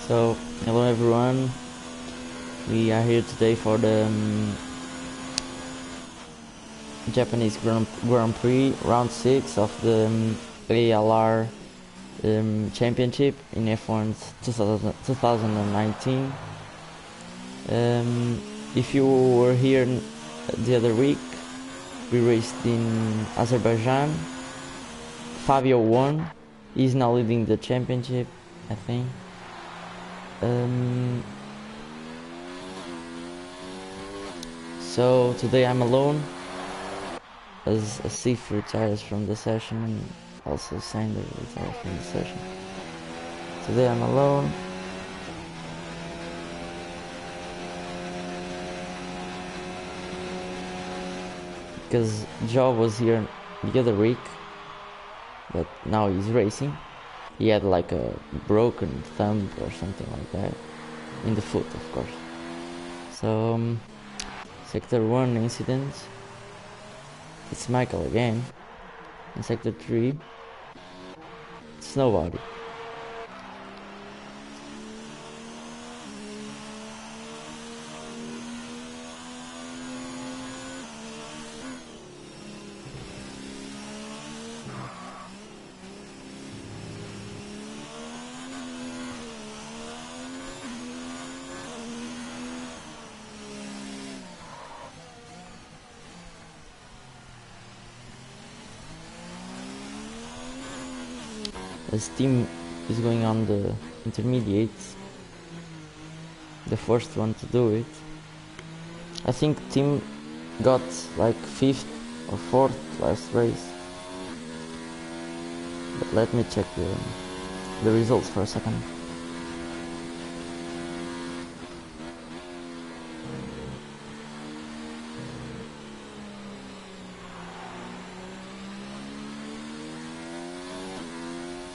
So, hello everyone, we are here today for the Japanese Grand Prix round 6 of the ALR championship in F1 2019. If you were here the other week, we raced in Azerbaijan. Fabio won, he's now leading the championship, I think. So today I'm alone, as Asif retires from the session and also Sander retires from the session. Today I'm alone. Because Joe was here the other week, but now he's racing. He had like a broken thumb or something like that, in the foot of course. So Sector 1 incident, it's Michael again. In Sector 3, it's nobody. As team is going on the intermediates, the first one to do it. I think team got like 5th or 4th last race, but let me check the results for a second.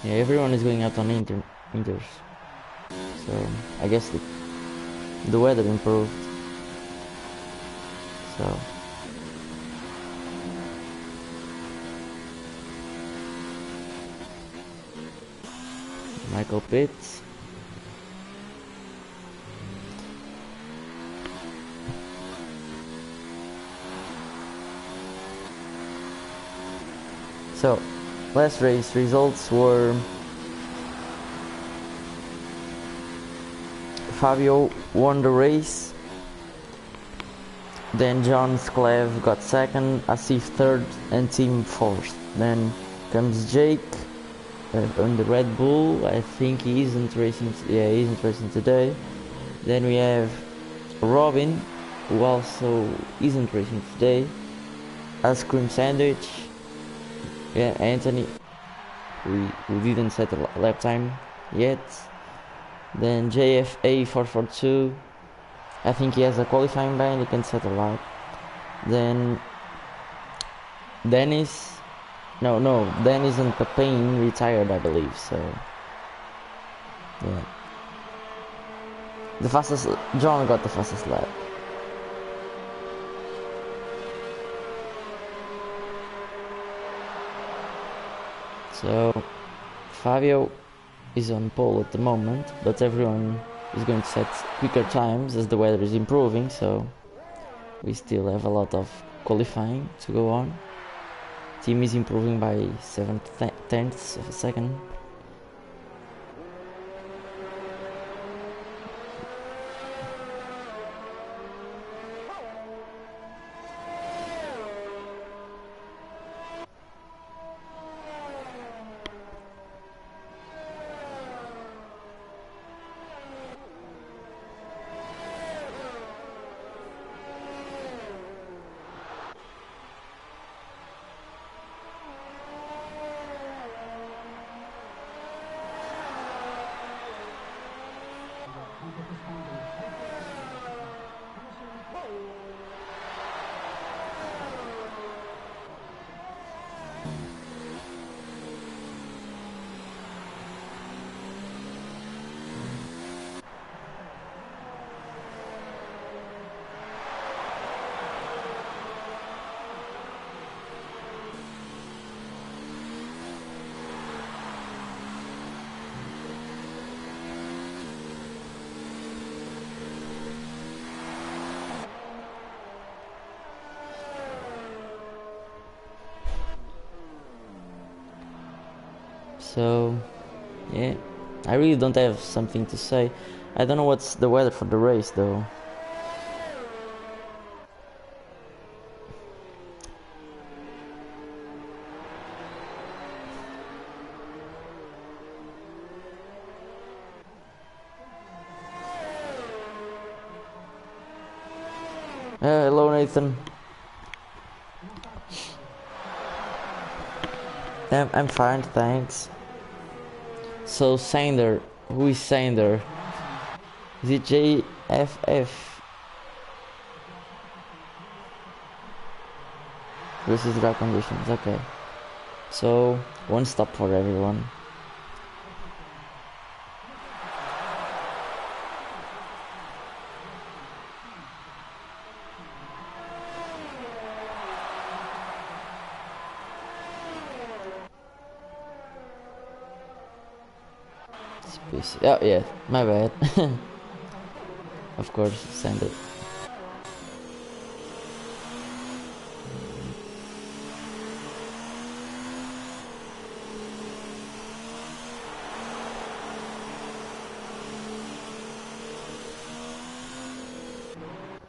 Yeah, everyone is going out on inters, so I guess the weather improved. So Michael pits. So last race results were Fabio won the race. Then John Sklev got second, Asif third, and Tim fourth. Then comes Jake on the Red Bull. I think he isn't racing. Yeah, he isn't racing today. Then we have Robin, who also isn't racing today. Ice Cream Sandwich. Yeah, Anthony, who didn't set a lap time yet. Then JFA 442. I think he has a qualifying ban, he can set a lap. Then Dennis, Dennis and Pepin retired, I believe. So yeah, John got the fastest lap. So Fabio is on pole at the moment, but everyone is going to set quicker times as the weather is improving, so we still have a lot of qualifying to go on. Team is improving by 7/10ths of a second. So yeah, I really don't have something to say. I don't know what's the weather for the race though. Hello Nathan. I'm fine, thanks. So Sander, who is Sander? Is it JFF? Versus dry conditions, okay. So, one stop for everyone. Oh yeah, my bad. Of course, send it.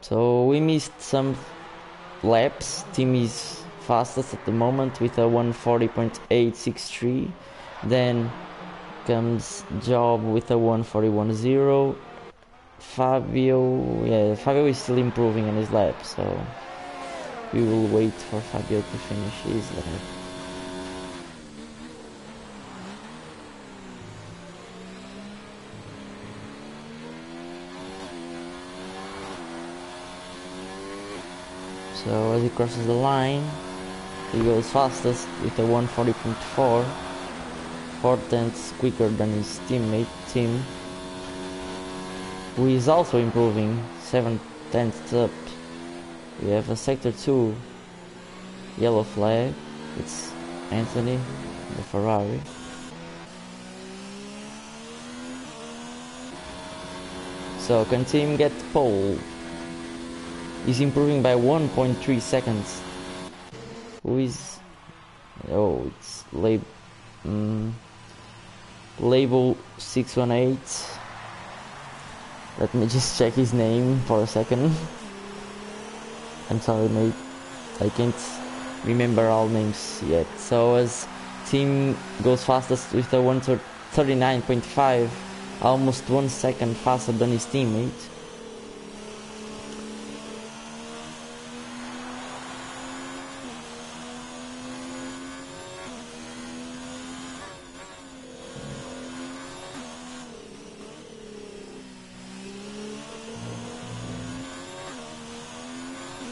So we missed some laps. Team is fastest at the moment with a 140.863. Then comes Job with a 141.0. Fabio is still improving on his lap, so we will wait for Fabio to finish his lap. So as he crosses the line, he goes fastest with a 140.4, 4/10ths quicker than his teammate Tim, who is also improving 7/10ths up. We have a sector 2 yellow flag. It's Anthony, the Ferrari. So can Tim get pole? He's improving by 1.3 seconds. Who is... Oh, it's label 618. Let me just check his name for a second. I'm sorry, mate. I can't remember all names yet. So as team goes fastest with a 1:39.5, almost 1 second faster than his teammate.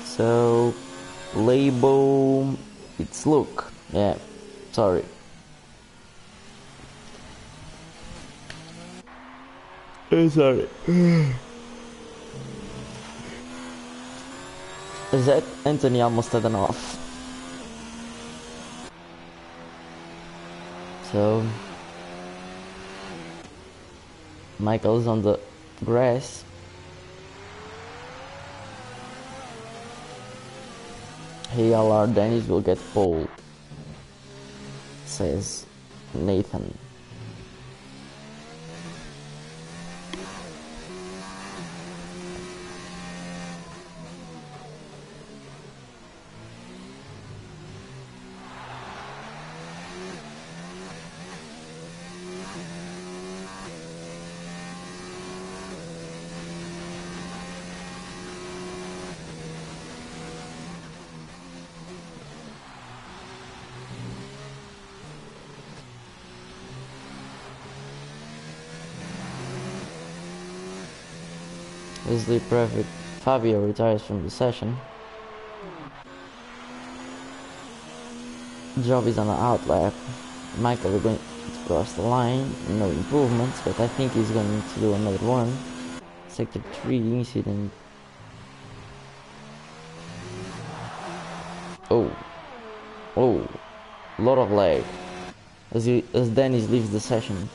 So label, it's Luke. Yeah, sorry. Sorry. Is that Anthony almost had an off? So Michael's on the grass. ALR Dennis will get pole, says Nathan. Leslie Private Fabio retires from the session. Job is on an out lap. Michael is going to cross the line. No improvements, but I think he's going to do another one. Sector 3 incident. Oh, lot of lag as Dennis leaves the session.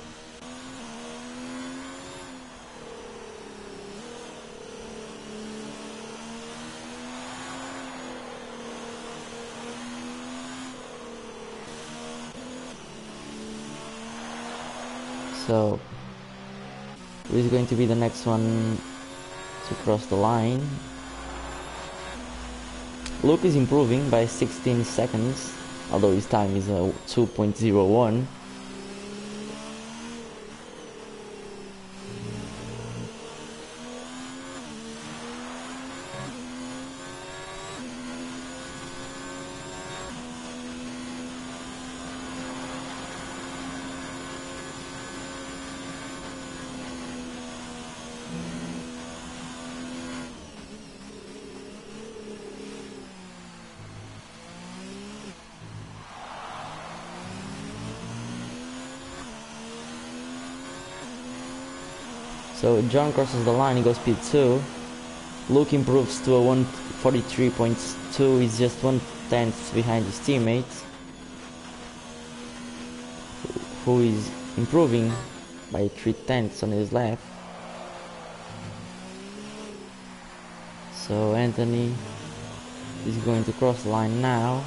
So who's going to be the next one to cross the line? Luke is improving by 16 seconds, although his time is 2.01. So John crosses the line, he goes P2. Luke improves to a 1:43.2, he's just 1/10 behind his teammates, who is improving by 3/10 on his lap. So Anthony is going to cross the line now.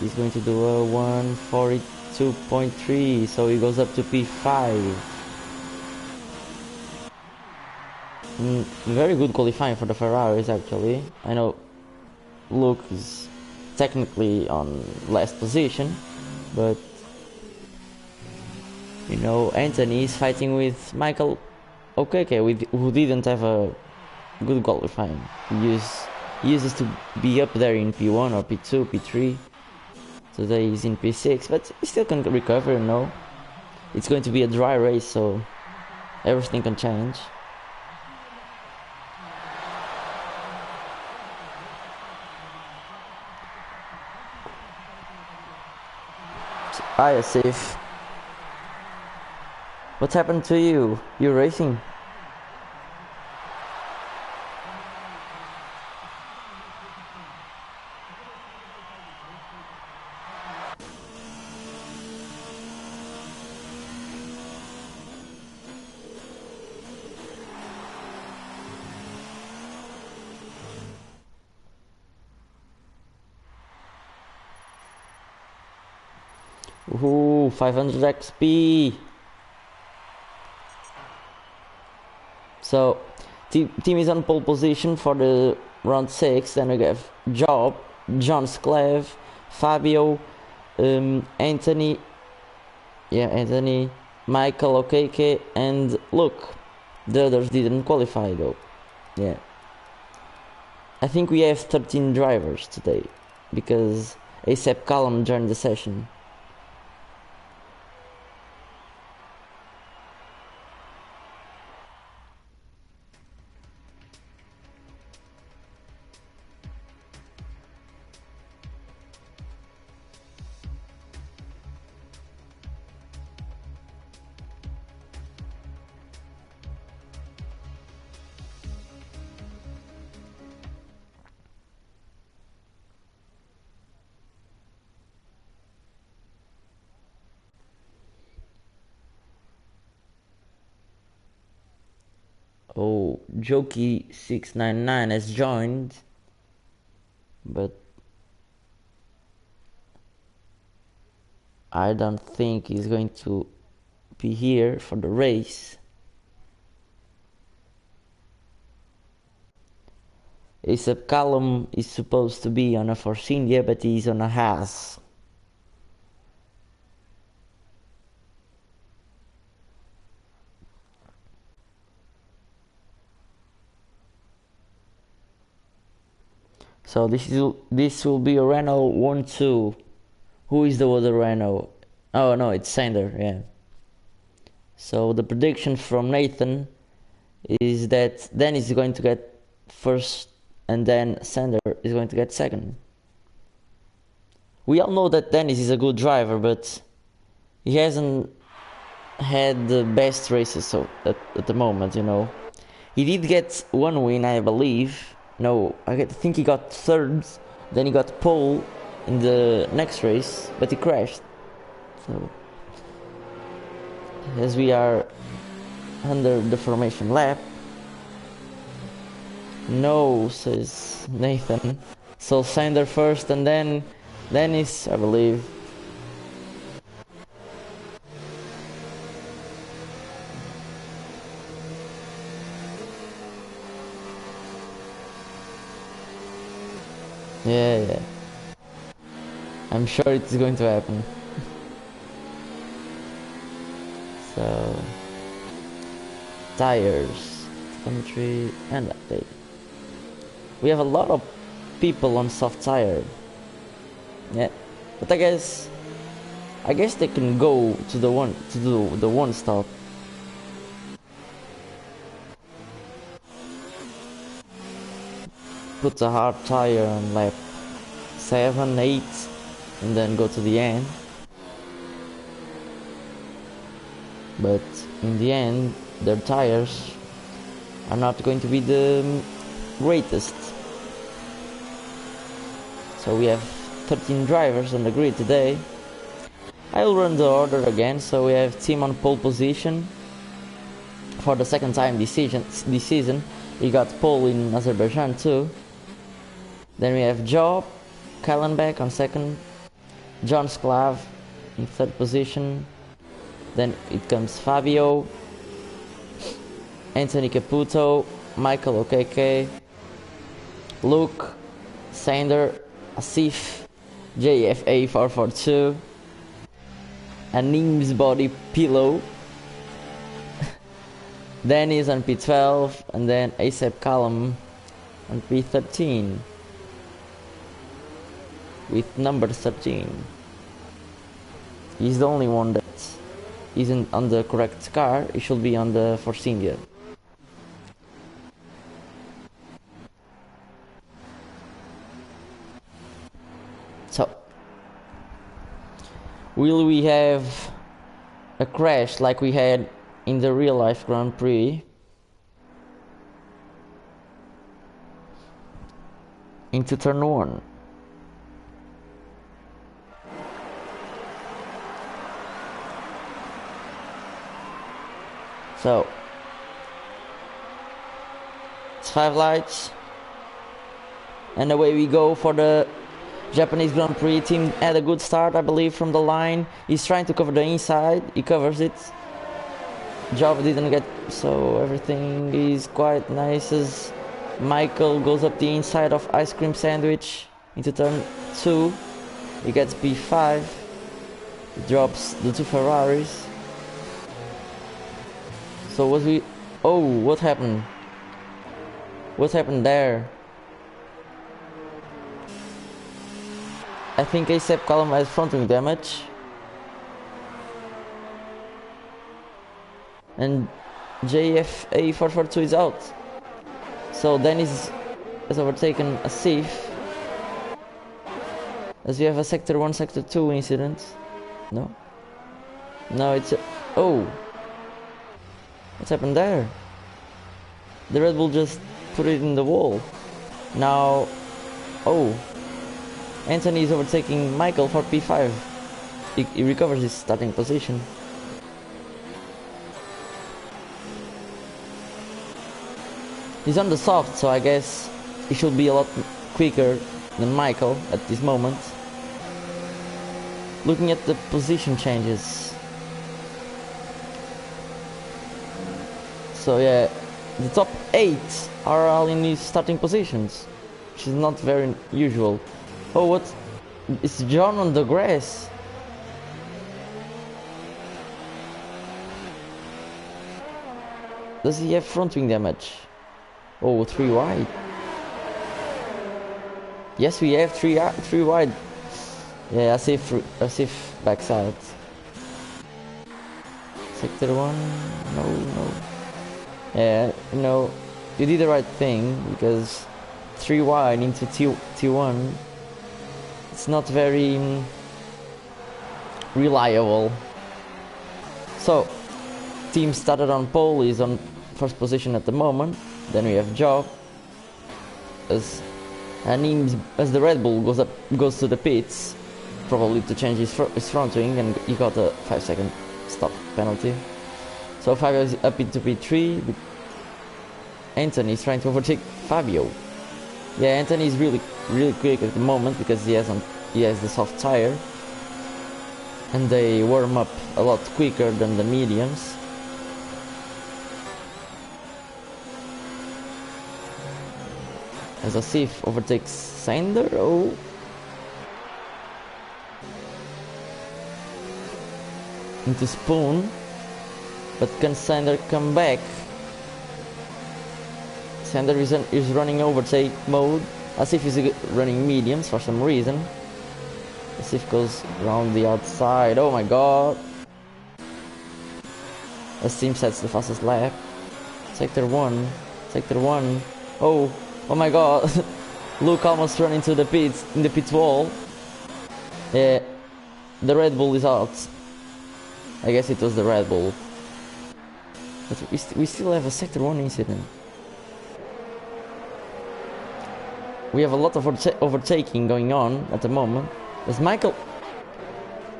He's going to do a 1:42.3, so he goes up to P5. Very good qualifying for the Ferraris, actually. I know Luke is technically on last position, but you know, Anthony is fighting with Michael Okeke, who didn't have a good qualifying. He uses to be up there in P1 or P2, P3. Today he's in P6, but he still can recover, you know. It's going to be a dry race, so everything can change. Hi, Asif. What's happened to you? You're racing? Ooh, 500 XP. So team is on pole position for the round 6. Then we have Job, John Sklev, Fabio, Anthony, Michael Okeke, and Luke. The others didn't qualify though. Yeah, I think we have 13 drivers today because ASAP Callum joined the session. Oh, Jokey699 has joined, but I don't think he's going to be here for the race. ASAP Callum is supposed to be on a Force India, but he's on a Haas. So this will be a Renault 1-2. Who is the other Renault? Oh no, it's Sander, yeah. So the prediction from Nathan is that Dennis is going to get first and then Sander is going to get second. We all know that Dennis is a good driver, but he hasn't had the best races so at the moment, you know. He did get one win, I believe. No, I think he got third, then he got pole in the next race, but he crashed. So, as we are under the formation lap, no, says Nathan. So Sander first and then Dennis, I believe. Yeah. I'm sure it's going to happen. So, tires, country, and update. We have a lot of people on soft tire. Yeah, but I guess they can go to the one stop. Put a hard tire on lap 7, 8, and then go to the end. But in the end, their tires are not going to be the greatest. So we have 13 drivers on the grid today. I'll run the order again. So we have team on pole position for the second time this season. We got pole in Azerbaijan too. Then we have Job Kallenbeck on second, John Sklav in third position. Then it comes Fabio, Anthony Caputo, Michael Okeke, Luke, Sander, Asif, JFA442, and Nim's Body Pillow. Dennis on P12, and then ASAP Callum on P13 with number 13. He's the only one that isn't on the correct car. He should be on the Force India. So, will we have a crash like we had in the real life Grand Prix? Into turn 1. So, it's 5 lights, and away we go for the Japanese Grand Prix. Team had a good start, I believe, from the line. He's trying to cover the inside. He covers it. Job didn't get, so everything is quite nice as Michael goes up the inside of Ice Cream Sandwich into turn 2. He gets P5. He drops the 2 Ferraris. So was we... Oh, what happened? What happened there? I think ASAP column has front wing damage. And JFA 442 is out. So Dennis has overtaken a safe. As we have a sector 1, sector 2 incident. No? No, it's a... Oh! What's happened there? The Red Bull just put it in the wall. Now... Oh! Anthony is overtaking Michael for P5. He recovers his starting position. He's on the soft, so I guess he should be a lot quicker than Michael at this moment. Looking at the position changes. So yeah, the top 8 are all in his starting positions, which is not very usual. Oh, what? It's John on the grass. Does he have front wing damage? Oh, 3 wide. Yes, we have 3 wide. Yeah, as if backside. Sector 1, no. Yeah, no, you did the right thing, because 3 wide into T1, it's not very reliable. So, team started on pole, is on first position at the moment. Then we have Joe, as the Red Bull goes to the pits, probably to change his front wing, and he got a 5-second stop penalty. So Fabio is up into P3. Anthony is trying to overtake Fabio. Yeah, Anthony is really quick at the moment because he has the soft tire, and they warm up a lot quicker than the mediums. As Asif overtakes Sander. Oh. Into Spoon. But can Sander come back? Sander is running overtake mode. Asif is running mediums for some reason. Asif goes around the outside. Oh my god. Asim sets the fastest lap. Sector 1. Oh my god. Luke almost ran into the pits, in the pit wall. Yeah, the Red Bull is out. I guess it was the Red Bull. But we still have a Sector 1 incident. We have a lot of overtaking going on at the moment. As Michael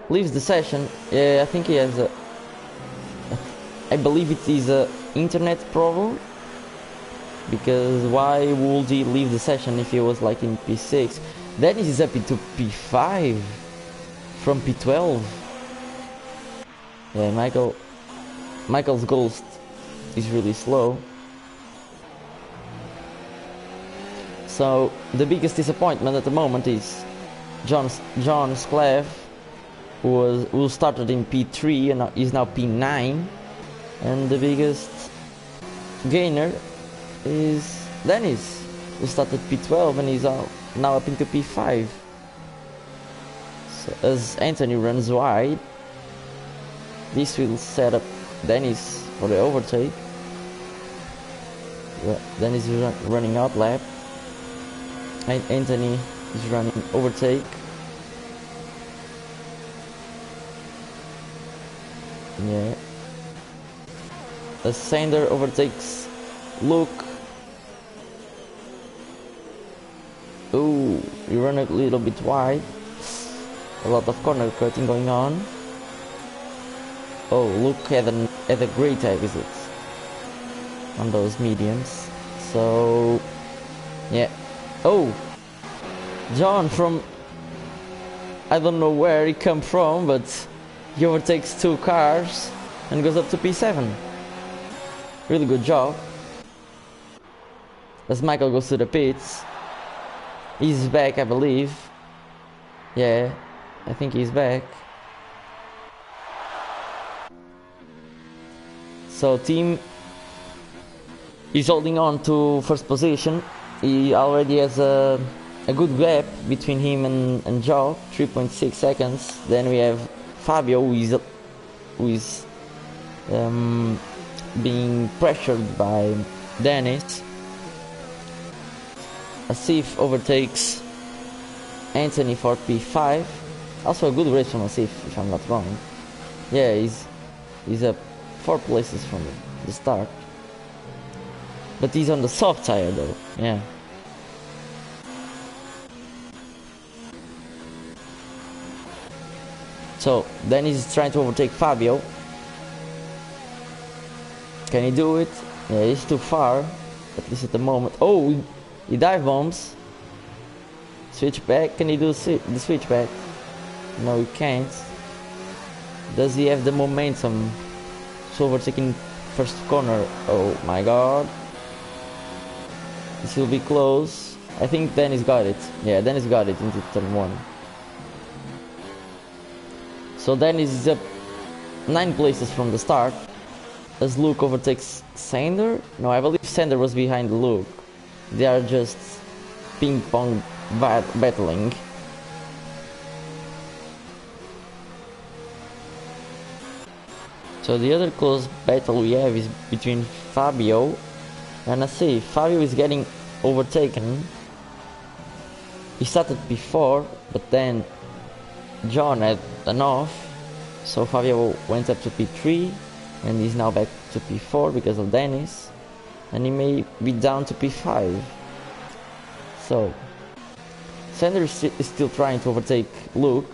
leaves the session, I think he has I believe it is a internet problem. Because why would he leave the session if he was like in P6? Then he's up into P5 from P12. Yeah, Michael's Ghost is really slow. So the biggest disappointment at the moment is John Sklev, who started in P3 and is now P9, and the biggest gainer is Dennis, who started P12 and is now up into P5. So as Anthony runs wide, this will set up Dennis for the overtake. Dennis is running out lap, and Anthony is running overtake. Yeah. As Sander overtakes Luke. Ooh, we run a little bit wide. A lot of corner cutting going on. Oh, Luke had a great exit on those mediums. So, yeah. Oh, John from I don't know where he come from, but he overtakes 2 cars and goes up to P7. Really good job. As Michael goes to the pits. He's back, I believe. Yeah, I think he's back. So team is holding on to first position. He already has a good gap between him and Joe, 3.6 seconds. Then we have Fabio, who is being pressured by Dennis. Asif overtakes Anthony for P5. Also a good race from Asif, if I'm not wrong. Yeah, he's up 4 places from the start. But he's on the soft tire though, yeah. So then he's trying to overtake Fabio. Can he do it? Yeah, he's too far, at least at the moment. Oh, he dive bombs. Switch back. Can he do the switch back? No, he can't. Does he have the momentum? So overtaking first corner. Oh my god. This will be close. I think Dennis got it. Yeah, Dennis got it into turn 1. So Dennis is up 9 places from the start. As Luke overtakes Sander. No, I believe Sander was behind Luke. They are just ping pong battling. So the other close battle we have is between Fabio and Asif. Fabio is getting overtaken. He started P4, but then John had an off, so Fabio went up to P3 and he's now back to P4 because of Dennis, and he may be down to P5. So Sander is still trying to overtake Luke.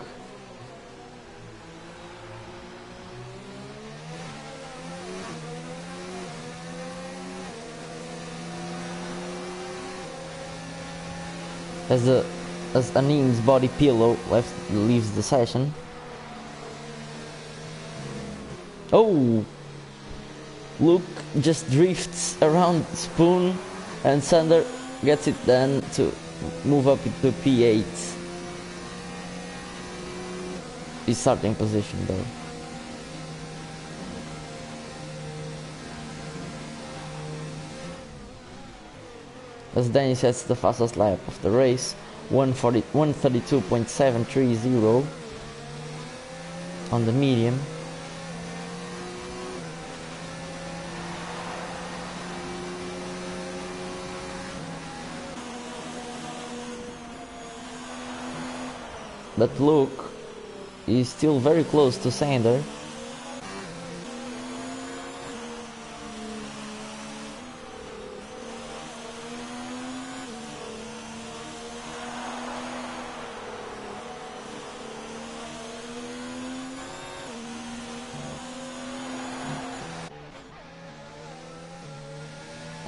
As Anim's body pillow leaves the session. Oh! Luke just drifts around Spoon and Sander gets it done to move up into P8. His starting position though. As Dennis sets the fastest lap of the race, 132.730 on the medium. But Luke is still very close to Sander.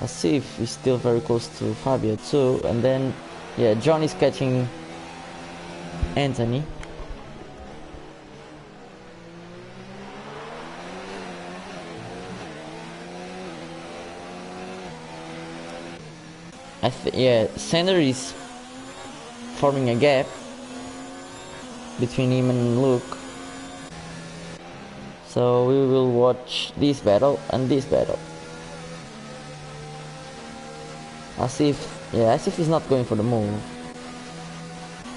Asif is still very close to Fabio too, and then yeah, John is catching Anthony. Yeah, Sander is forming a gap between him and Luke. So we will watch this battle and this battle. Asif is not going for the move,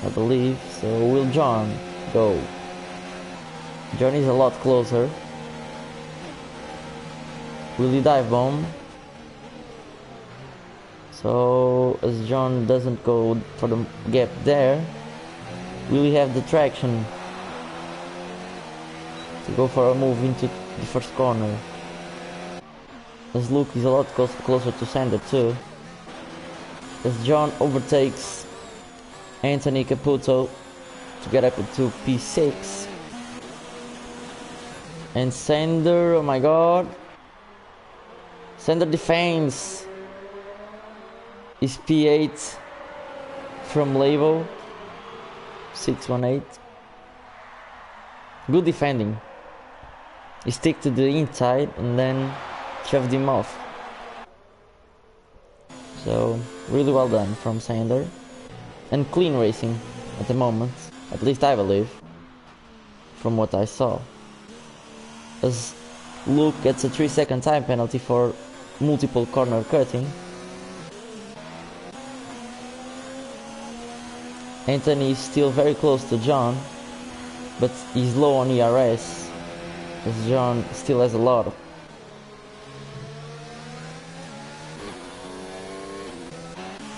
I believe. So will John go? John is a lot closer. Will he dive bomb? So as John doesn't go for the gap there, will he have the traction to go for a move into the first corner? As Luke is a lot closer to Sander too. As John overtakes Anthony Caputo to get up into P6. And Sander, oh my god. Sander defends. Is P8 from Levo. 618. Good defending. He stick to the inside and then shoved him off. So really well done from Sander. And clean racing at the moment, at least I believe, from what I saw. As Luke gets a 3-second time penalty for multiple corner cutting. Anthony is still very close to John, but he's low on ERS, as John still has a lot.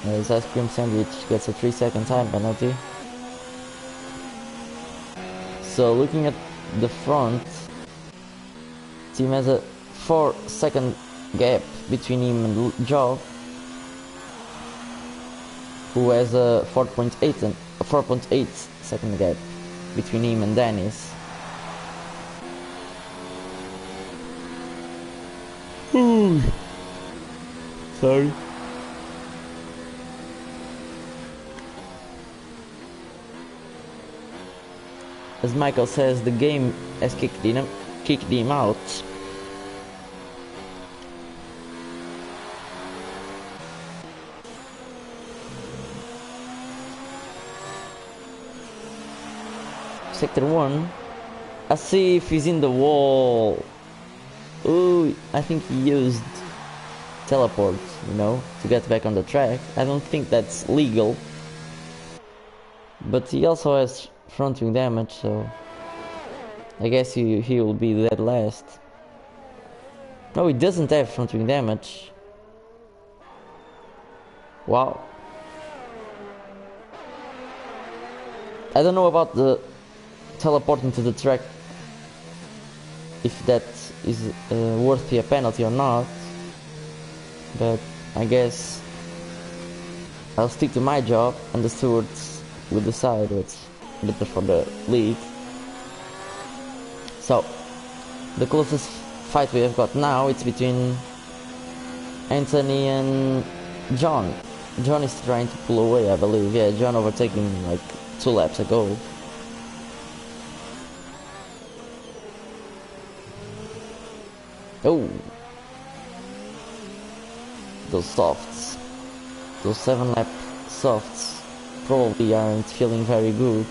His ice cream sandwich gets a 3-second time penalty. So looking at the front, team has a 4-second gap between him and Joe, who has a 4.8 second gap between him and Dennis. Sorry. As Michael says, the game has kicked him out. Sector 1. I see if he's in the wall. Ooh, I think he used teleport, to get back on the track. I don't think that's legal. But he also has front wing damage, so I guess he will be dead last. No, he doesn't have front wing damage. Wow. I don't know about the teleporting to the track, if that is worthy a penalty or not, but I guess I'll stick to my job and the stewards will decide what's better for the league. So the closest fight we have got now, it's between Anthony and John. John is trying to pull away, I believe. Yeah, John overtaking like 2 laps ago. Oh, those softs, those 7-lap softs probably aren't feeling very good.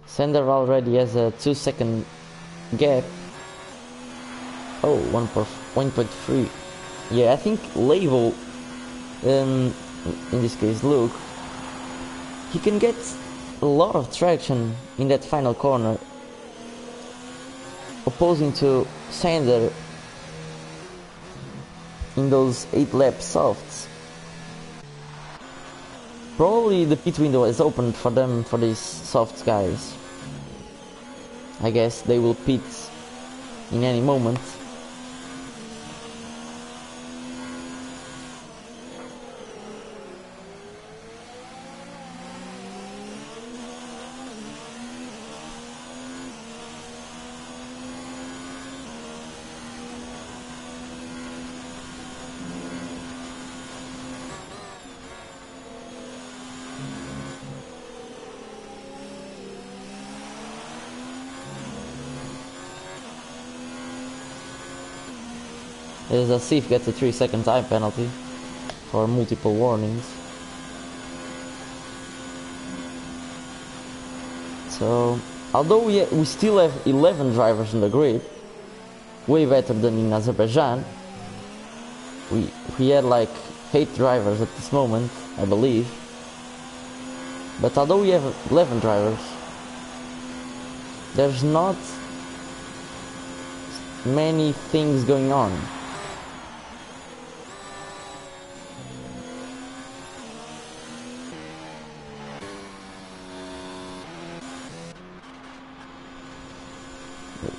Sander already has a 2-second gap. Oh, 1.3. Yeah, I think Label, in this case Luke, he can get a lot of traction in that final corner, opposing to Sander in those 8-lap softs. Probably the pit window is opened for them, for these soft guys. I guess they will pit in any moment. As Asif gets a 3-second time penalty for multiple warnings. So, although we still have 11 drivers in the grid, way better than in Azerbaijan. We had like 8 drivers at this moment, I believe. But although we have 11 drivers, there's not many things going on.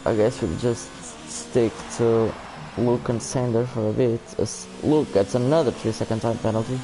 I guess we'll just stick to Luke and Sander for a bit, as Luke gets another 3-second time penalty.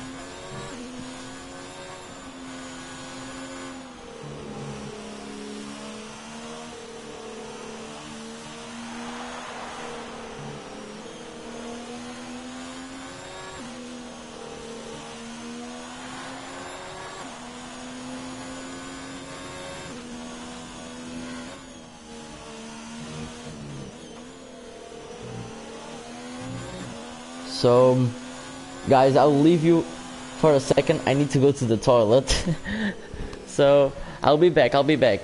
So, guys, I'll leave you for a second. I need to go to the toilet. So, I'll be back. I'll be back.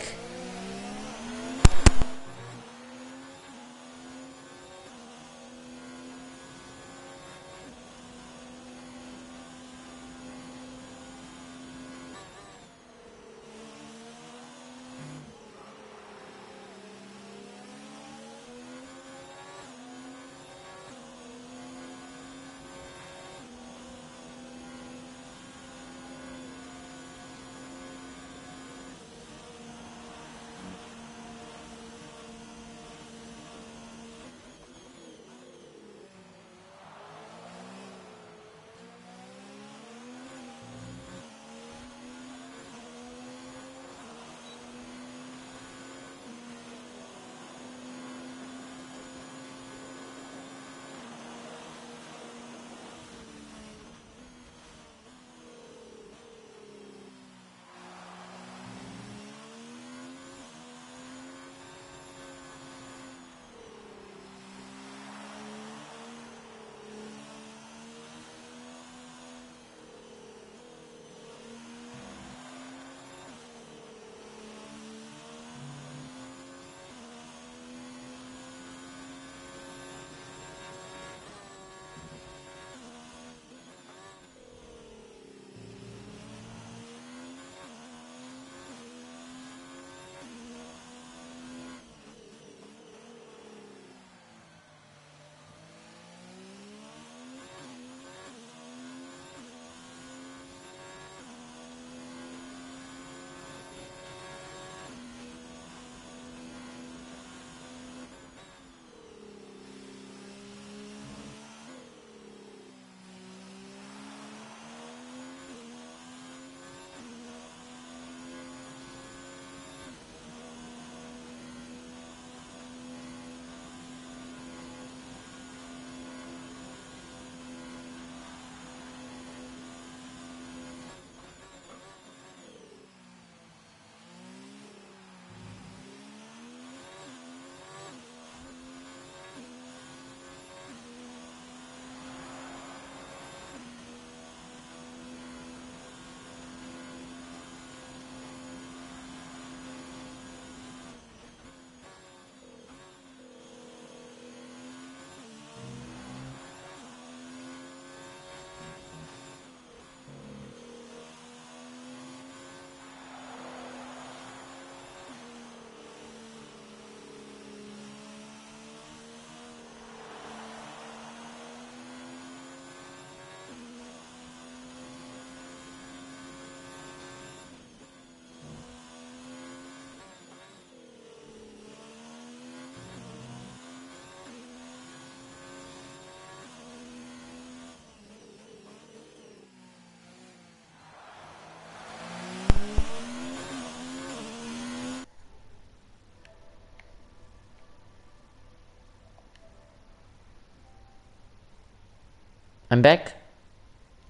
I'm back?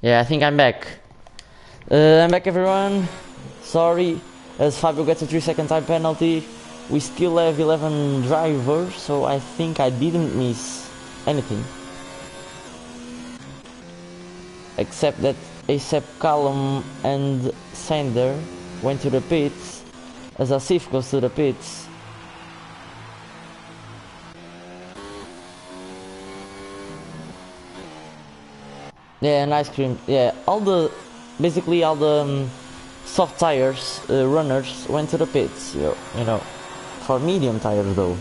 Yeah, I think I'm back. I'm back, everyone. Sorry, as Fabio gets a 3-second time penalty. We still have 11 drivers, so I think I didn't miss anything. Except that ASAP Callum and Sander went to the pits, as Asif goes to the pits. Yeah, and ice cream. Yeah, basically all the soft tires runners went to the pits. You know, for medium tires though.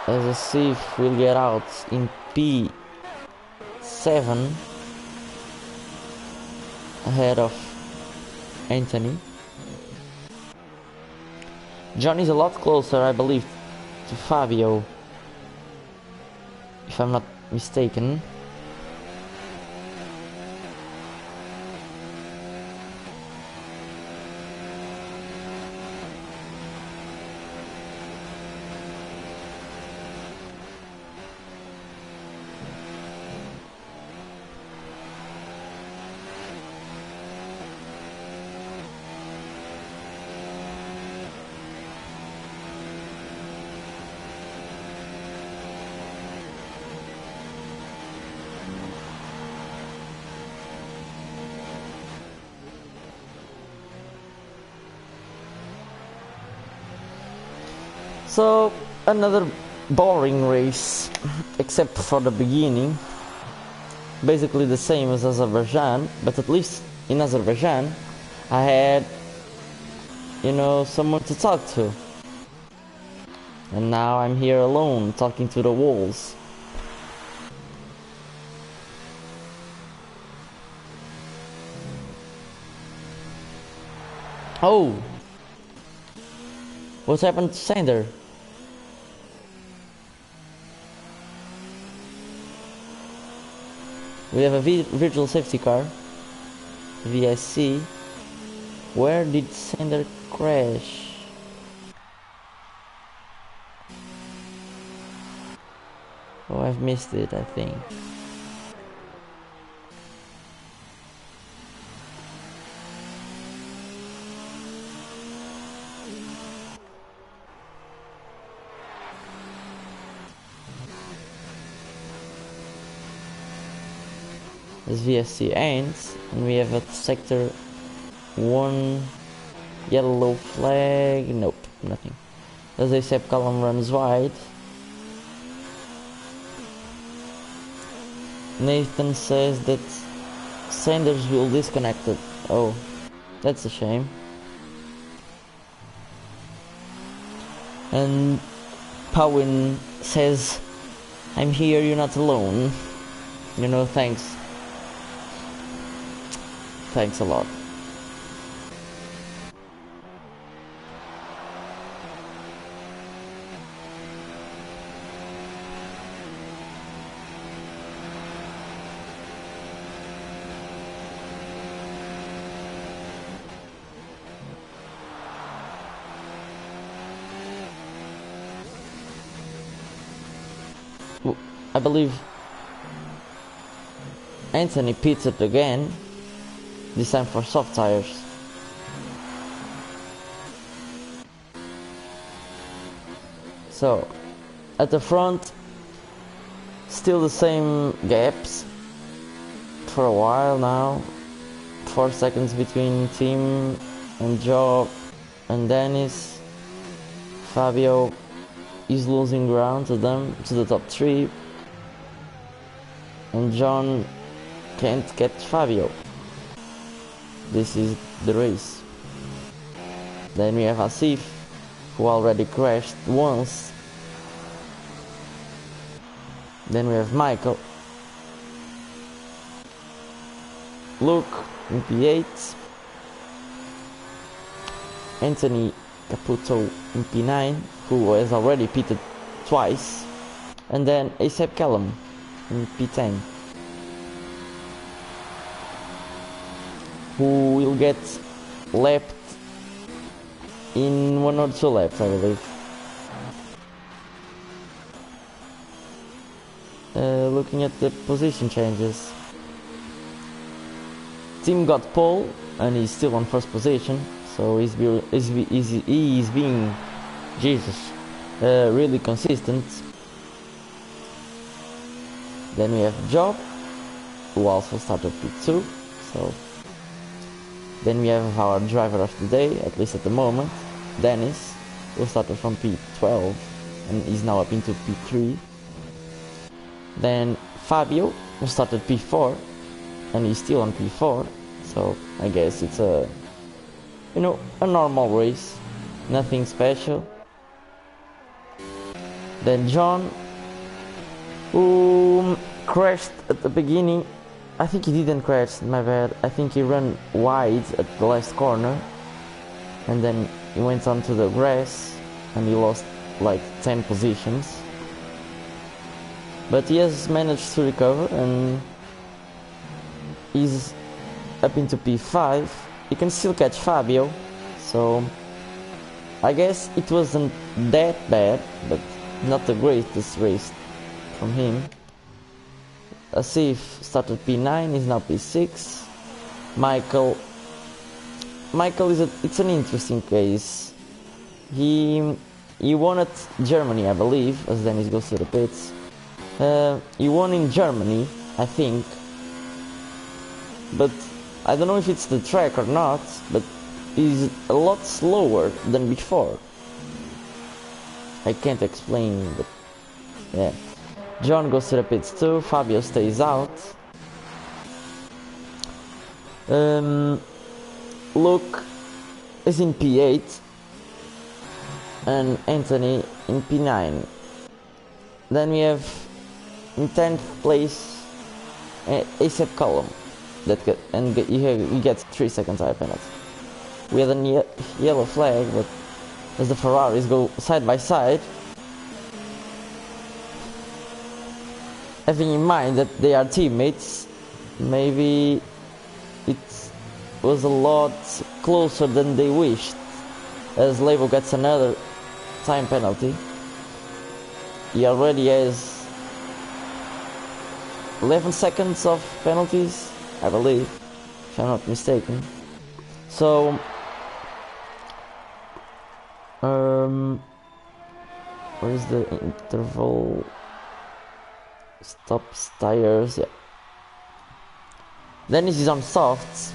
As a Sif will get out in P7 ahead of Anthony. John is a lot closer, I believe, to Fabio, if I'm not mistaken. So another boring race, except for the beginning. Basically the same as Azerbaijan, but at least in Azerbaijan I had, you know, someone to talk to. And now I'm here alone, talking to the walls. Oh! What happened to Sander? We have a virtual safety car, VIC. Where did Sander crash? Oh, I've missed it, I think. As VSC ends, and we have at sector 1 yellow flag. Nope, nothing. As a SEP column runs wide, Nathan says that Sanders will disconnect it. Oh, that's a shame. And Powin says, I'm here, you're not alone. You know, thanks. Thanks a lot. I believe Anthony pits it again, this time for soft tires. So, at the front, still the same gaps for a while now. 4 seconds between Tim and Joe and Dennis. Fabio is losing ground to them, to the top 3. And John can't catch Fabio. This is the race. Then we have Asif, who already crashed once. Then we have Michael, Luke in P8, Anthony Caputo in P9, who has already pitted twice, and then ASAP Callum in P10, who will get lapped in 1 or 2 laps, I believe. Looking at the position changes, Tim got pole and he's still on first position, so he is being really consistent. Then we have Job, who also started P2, so then we have our driver of the day, at least at the moment, Dennis, who started from P12 and is now up into P3. Then Fabio, who started P4 and is still on P4, so I guess it's a, you know, a normal race, nothing special. Then John, who crashed at the beginning. I think he didn't crash, my bad. I think he ran wide at the last corner and then he went onto the grass and he lost like 10 positions. But he has managed to recover and he's up into P5. He can still catch Fabio, so I guess it wasn't that bad, but not the greatest race from him. Asif started P9, is now P6. Michael is it's an interesting case. He won at Germany, I believe, as Dennis goes to the pits. He won in Germany, I think, but I don't know if it's the track or not, but he's a lot slower than before. I can't explain, but yeah. John goes to the pits too, Fabio stays out. Luke is in P8 and Anthony in P9. Then we have in 10th place ASAP Column he gets 3 seconds higher penalty. We had a yellow flag, but as the Ferraris go side by side, having in mind that they are teammates, maybe it was a lot closer than they wished, as Lebo gets another time penalty. He already has 11 seconds of penalties, I believe, if I'm not mistaken. So where is the interval? Stops tires, yeah. Dennis is on softs.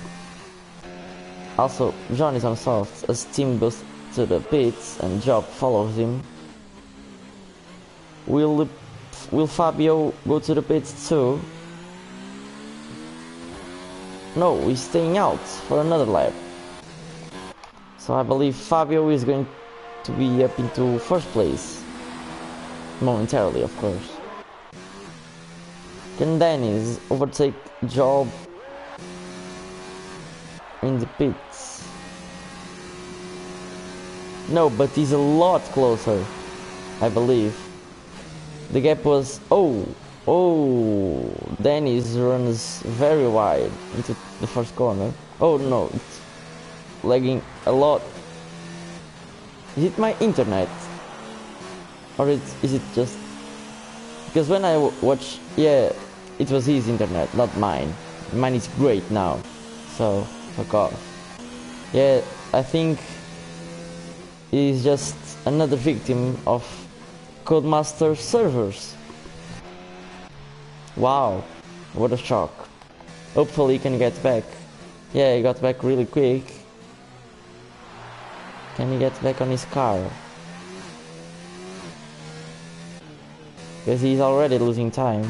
Also, John is on softs as Tim goes to the pits and Job follows him. Will Fabio go to the pits too? No, he's staying out for another lap. So I believe Fabio is going to be up into first place. Momentarily, of course. Can Dennis overtake Job in the pits? No, but he's a lot closer, I believe. The gap was... Dennis runs very wide into the first corner. Oh no, it's lagging a lot. Is it my internet? Or is it just... Because when I watch... Yeah, it was his internet, not mine. Mine is great now. So, fuck off. Yeah, I think he's just another victim of Codemaster servers. Wow, what a shock. Hopefully he can get back. Yeah, he got back really quick. Can he get back on his car? Because he's already losing time.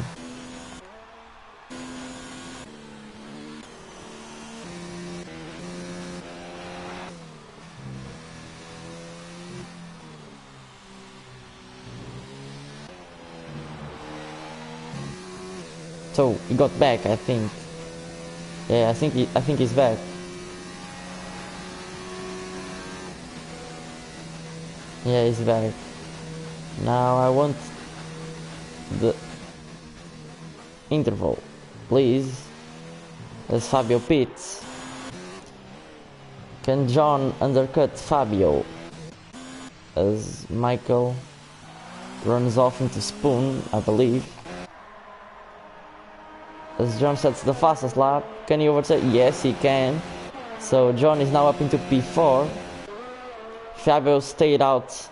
So he got back, I think. Yeah, I think he's back. Yeah, he's back. Now I want the interval, please. As Fabio pits. Can John undercut Fabio? As Michael runs off into Spoon, I believe. As John sets the fastest lap, can he overtake? Yes, he can. So John is now up into P4. Fabio stayed out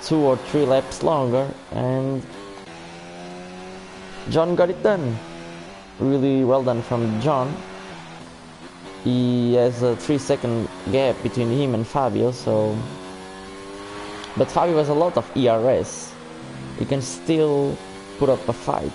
2 or 3 laps longer, and John got it done. Really well done from John. He has a 3-second gap between him and Fabio, so... But Fabio has a lot of ERS. He can still put up a fight.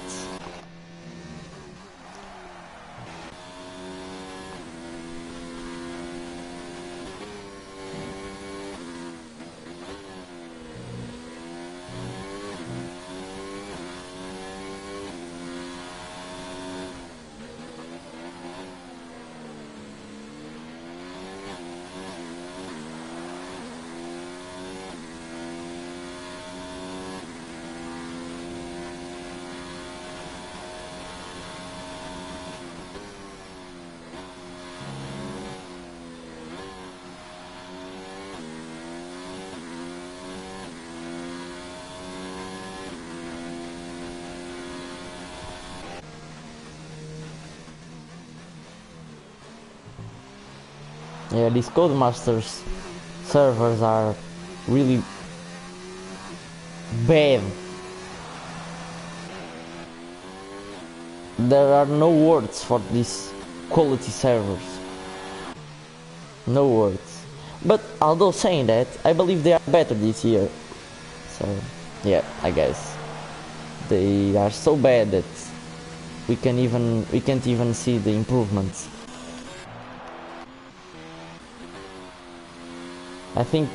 Yeah, these Codemasters servers are really bad. There are no words for these quality servers. No words. But although saying that, I believe they are better this year. So yeah, I guess they are so bad that we can't even see the improvements. I think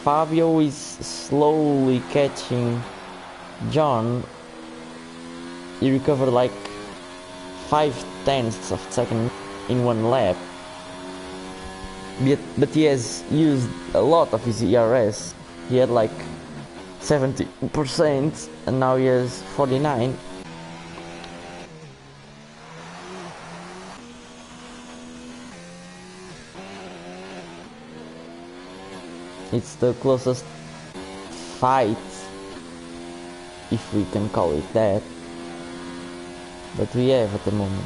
Fabio is slowly catching John. He recovered like 0.5 of a second in one lap. But he has used a lot of his ERS. He had like 70% and now he has 49. It's the closest fight, if we can call it that, that we have at the moment.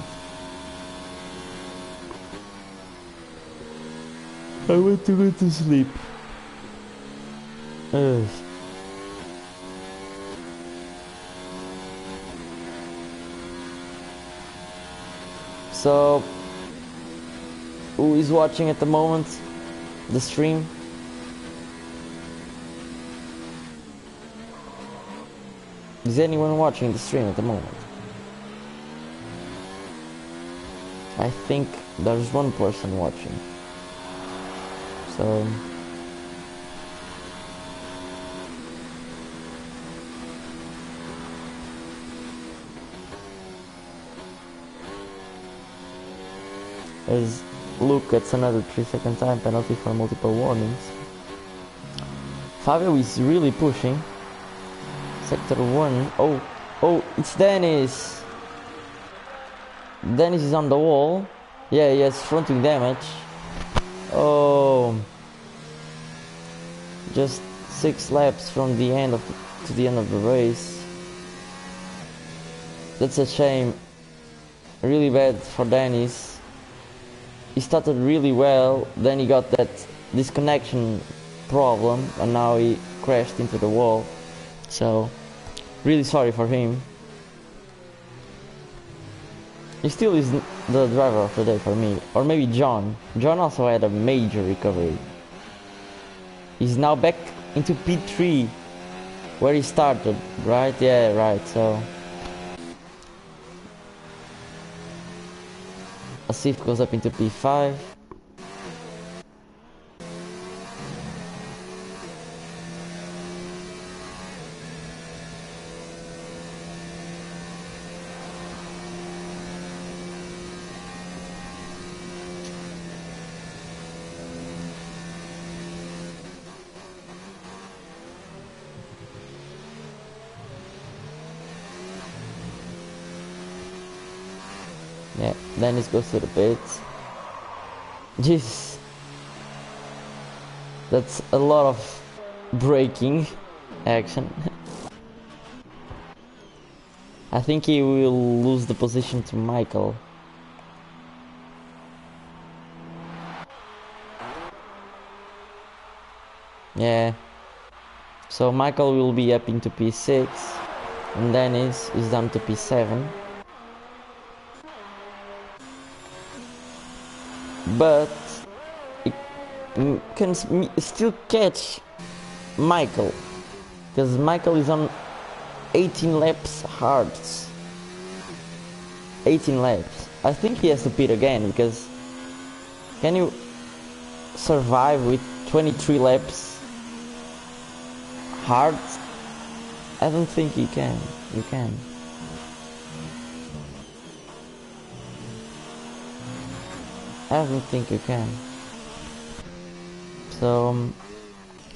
I want to go to sleep. So, who is watching at the moment the stream? Is anyone watching the stream at the moment? I think there's one person watching. So as Luke gets another 3-second time penalty for multiple warnings. Fabio is really pushing. Sector 1. Oh, it's Dennis. Dennis is on the wall. Yeah, he has front wing damage. Oh, just 6 laps from the end to the end of the race. That's a shame. Really bad for Dennis. He started really well, then he got that disconnection problem, and now he crashed into the wall. So, really sorry for him. He still is the driver of the day for me. Or maybe John. John also had a major recovery. He's now back into P3, where he started, right? Yeah, right, so... Asif goes up into P5. Yeah, Dennis goes to the pits. Jeez. That's a lot of braking action. I think he will lose the position to Michael. Yeah. So Michael will be up into P6 and Dennis is down to P7. But it can still catch Michael, because Michael is on 18 laps hards. 18 laps. I think he has to pit again, because can you survive with 23 laps hards? I don't think you can. You can. I don't think you can. So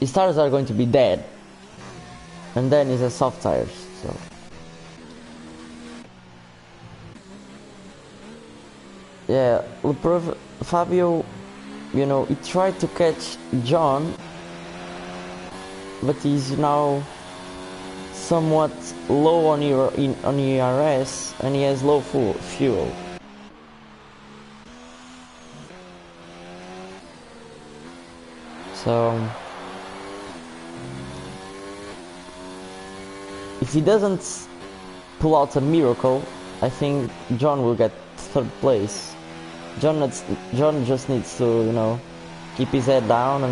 his tires are going to be dead, and then he has soft tires. So yeah, Fabio, you know, he tried to catch John, but he's now somewhat low on ERS, and he has low fuel. So if he doesn't pull out a miracle, I think John will get 3rd place. John just needs to, you know, keep his head down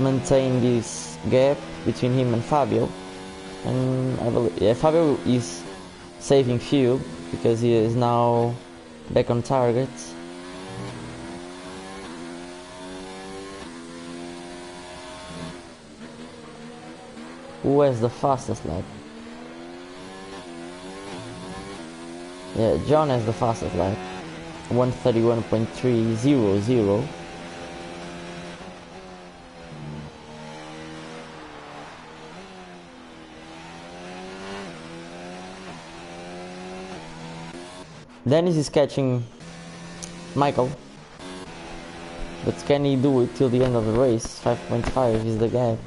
maintain this gap between him and Fabio, and I believe Fabio is saving fuel because he is now back on target. Who has the fastest lap? Yeah, John has the fastest lap, 131.300. Dennis is catching Michael, but can he do it till the end of the race? 5.5 is the gap.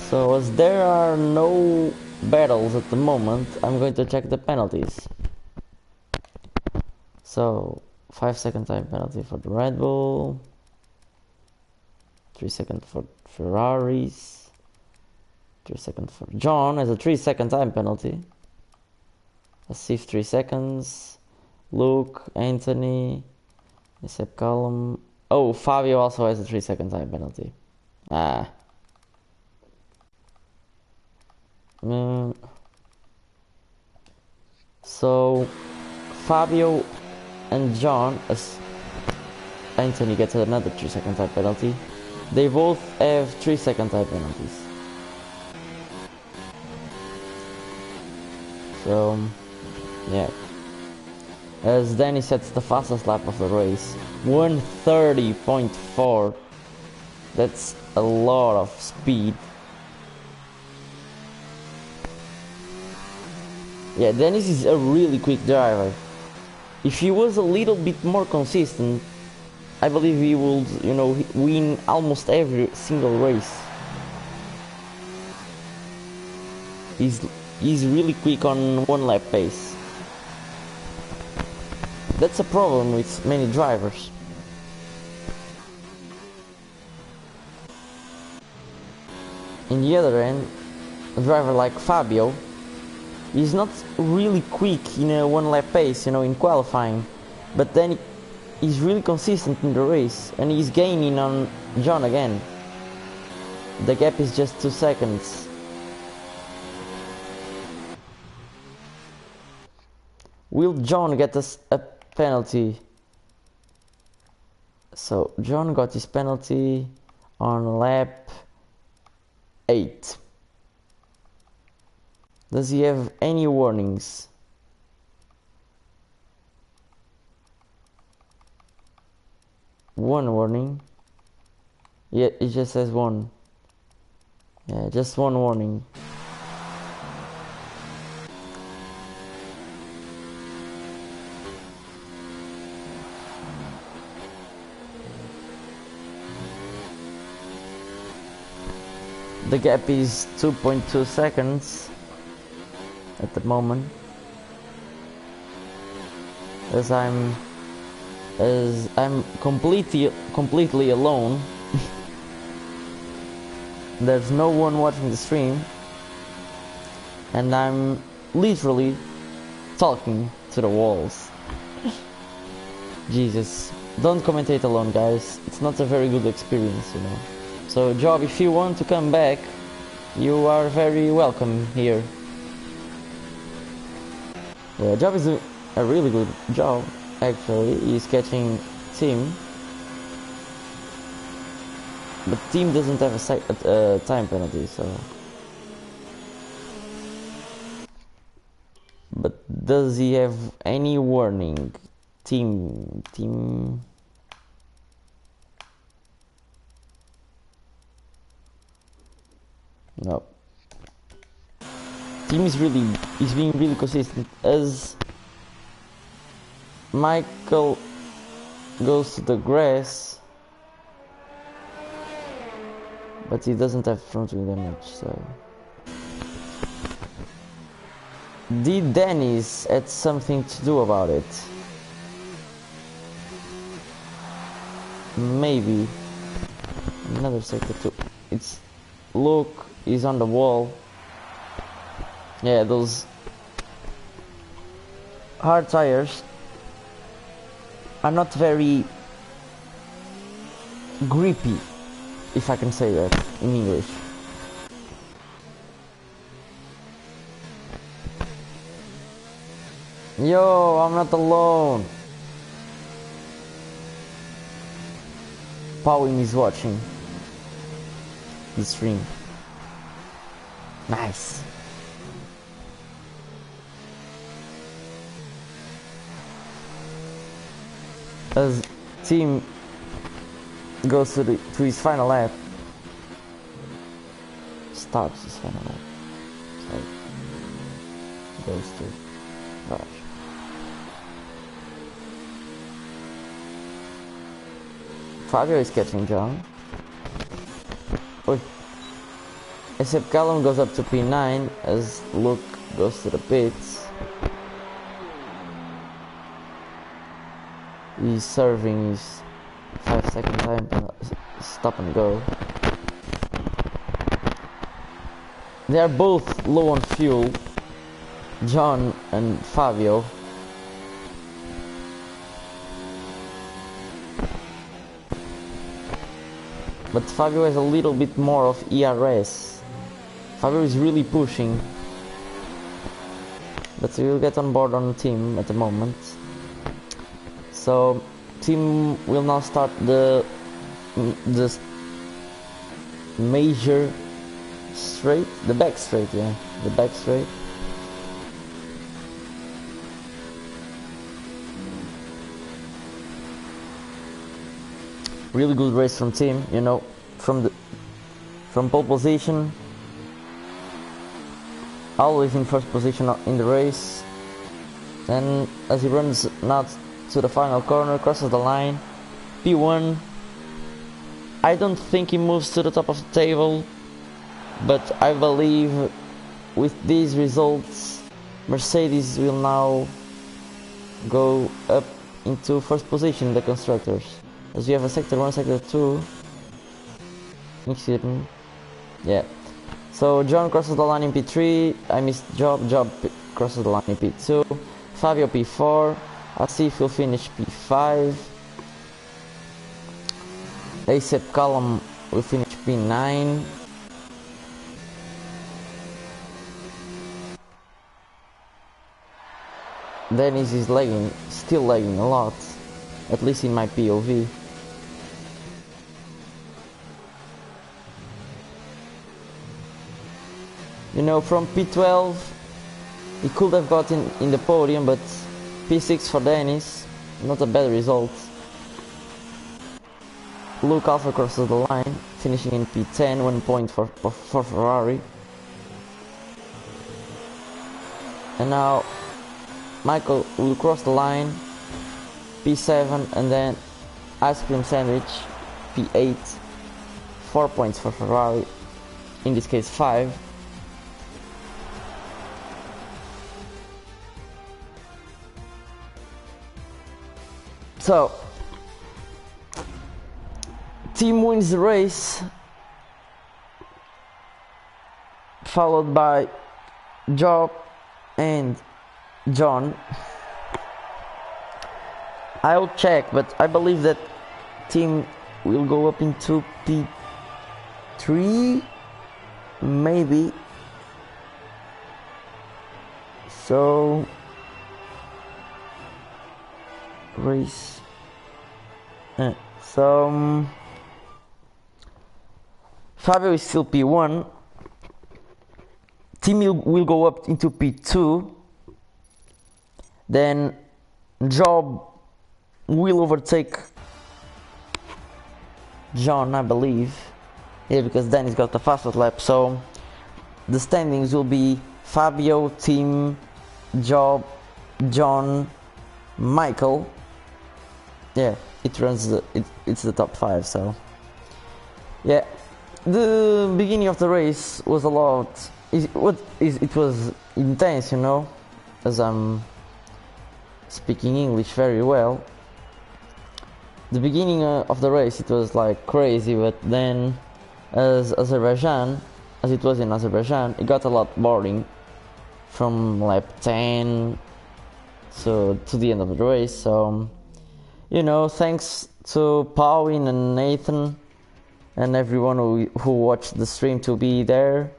So as there are no battles at the moment, I'm going to check the penalties. So 5-second time penalty for the Red Bull, 3 seconds for Ferraris, 3 seconds for John as a 3-second time penalty. Let's see if 3 seconds. Luke, Anthony, Seb Column. Oh, Fabio also has a 3-second time penalty. So Fabio and John, as Anthony gets another 3-second time penalty, they both have 3-second time penalties. So yeah, as Danny sets the fastest lap of the race, 130.4. That's a lot of speed. Yeah, Dennis is a really quick driver. If he was a little bit more consistent, I believe he would, win almost every single race. He's really quick on one lap pace. That's a problem with many drivers. In the other end, a driver like Fabio is not really quick in a one lap pace, in qualifying, but then he's really consistent in the race and he's gaining on John again. The gap is just 2 seconds. Will John get us a penalty? So John got his penalty on lap 8. Does he have any warnings? One warning. Yeah, it just says one. Yeah, just one warning. The gap is 2.2 seconds at the moment, as I'm completely alone. There's no one watching the stream, and I'm literally talking to the walls. Jesus, don't commentate alone, guys. It's not a very good experience, So Job, if you want to come back, you are very welcome here. Yeah, Job is a really good job, actually. He's catching Tim. But Tim doesn't have a time penalty, so... But does he have any warning? Tim... No. Team is being really consistent as Michael goes to the grass, but he doesn't have front wing damage, so... Did Dennis had something to do about it? Maybe. Another sector too. It's... Luke is on the wall. Yeah, those hard tires are not very grippy, if I can say that in English. Yo, I'm not alone. Pauline is watching the stream. Nice. As team goes to his final lap, starts his final lap. So goes to garage. Fabio is catching John. Oi. Except Callum goes up to P9 as Luke goes to the pits. He's serving his 5-second time stop and go. They are both low on fuel, John and Fabio. But Fabio has a little bit more of ERS. Fabio is really pushing. But he will get on board on the team at the moment. So team will now start the major straight, the back straight, yeah, the back straight. Really good race from team, you know, from pole position, always in first position in the race. And as he runs now to the final corner, crosses the line, P1. I don't think he moves to the top of the table, but I believe with these results Mercedes will now go up into first position in the constructors, as we have a sector 1, sector 2 yeah. So John crosses the line in P3, I missed Job crosses the line in P2, Fabio P4, Asif will finish P5, Acep Callum will finish P9, Dennis is lagging, still lagging a lot, at least in my POV. You know, from P12 he could have gotten in the podium, but P6 for Dennis, not a bad result. Luke Alpha crosses the line, finishing in P10, 1 point for Ferrari. And now Michael will cross the line, P7, and then Ice Cream Sandwich, P8, 4 points for Ferrari, in this case 5. So, team wins the race, followed by Job and John. I'll check, but I believe that team will go up into P3, maybe. So, race. Fabio is still P1. Team will go up into P2. Then Job will overtake John, I believe. Yeah, because Danny's got the fastest lap. So the standings will be Fabio, Team, Job, John, Michael. Yeah, it runs it's the top 5. So yeah, the beginning of the race was a lot. It was intense, you know, as I'm speaking English very well. The beginning of the race, it was like crazy, but then as it was in Azerbaijan, it got a lot boring from lap 10 so to the end of the race. So, you know, thanks to Pauline and Nathan and everyone who watched the stream to be there.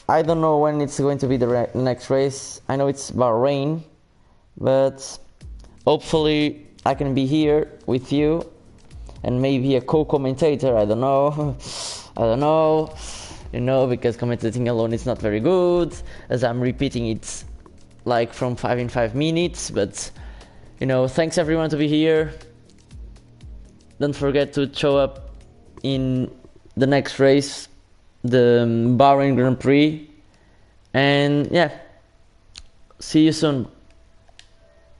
I don't know when it's going to be the next race. I know it's Bahrain, but hopefully I can be here with you and maybe a co-commentator. I don't know. I don't know. You know, because commentating alone is not very good, as I'm repeating it like from 5 in 5 minutes. But you know, thanks everyone to be here. Don't forget to show up in the next race, the Bahrain Grand Prix, and yeah, see you soon.